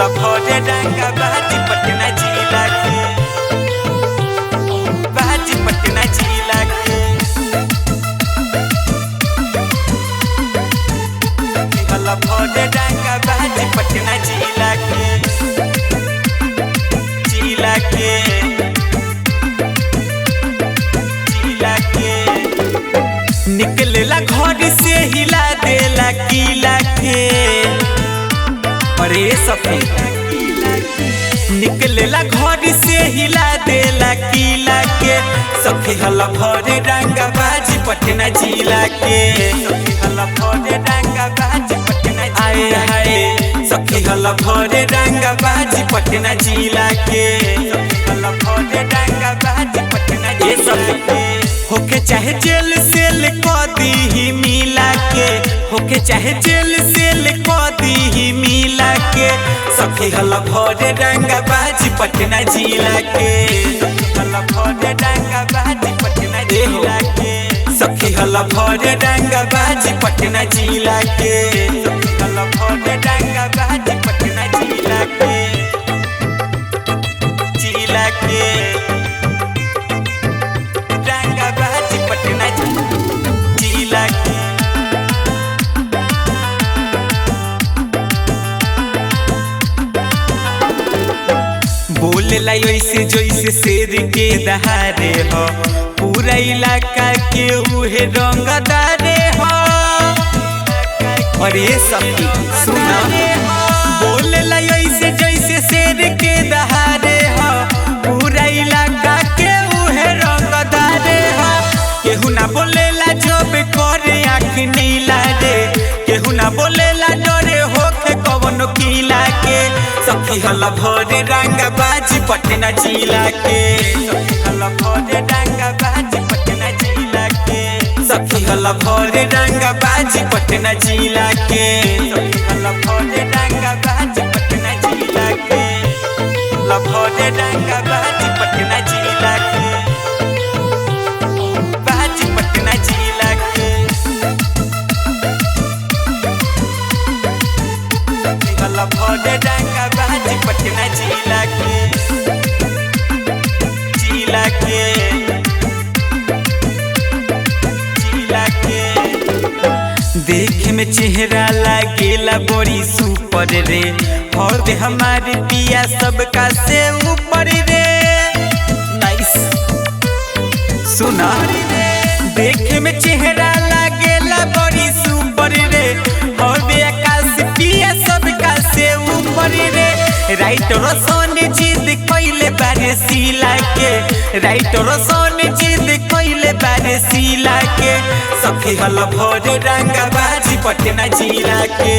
भोरे रंगा बाजी पटना जिला के बाजी पटना जिला के भोरे रंगा बाजी पटना जिला के जिला के जिला के निकलेला घर से हिला देला किला के अरे सफी निकलेला घर से हिला देला किला के सखी हला भोरे रंगा बाजी पटना जिला के सखी हला भोरे रंगा बाजी पटना आए हाय सखी हला भोरे रंगा बाजी पटना जिला के सखी हला भोरे रंगा बाजी पटना ये सखी होके चाहे जेल सेल को दी ही मिला के होके चाहे जेल सेल को दी ही मिला के सखी हला भोरे रंगा बाजी पटना जिला के सखी हला भोरे रंगा बाजी पटना जिला के सखी हला भोरे रंगा बाजी पटना जिला के सखी हला भोरे रंगा बाजी पटना जिला के जिला के रंगा बाजी पटना जिला के बोलेला ऐसे जैसे शेर के दहारे हो पूरा इलाका के उहे रंगदारे हो अरे सखी सुना बोलेला ऐसे जैसे शेर के दहारे हो पूरा इलाका के उहे रंगदारे हो केहू ना बोलेला जब करे आँख नीला रे केहू ना बोलेला डरे होके कवनो किला के सखी हला भोरे रंगा बाजी पटना जिला के सखी हला भोरे रंगा बाजी पटना जिला के सखी हला भोरे रंगा बाजी पटना जिला के सखी हला भोरे रंगा बाजी पटना जिला के हला भोरे रंगा बाजी पटना जिला के बाजी पटना जिला के सखी हला भोरे रंगा बाजी पटना जिला के जिला के जिला के देखे में चेहरा लागेला बड़ी सुपर रे और दे हमारे पिया सबका से ऊपर रे नाइस सुना देखे में चेहरा लागेला बड़ी सुपर रे और दे आकाश पिया सबका से ऊपर रे राइटर सोन जिद कोइले बारे सिला के राइटर सोन जिद कोइले बारे सिला के सखी हला भोरे रंगा बाजी पटना जिला के।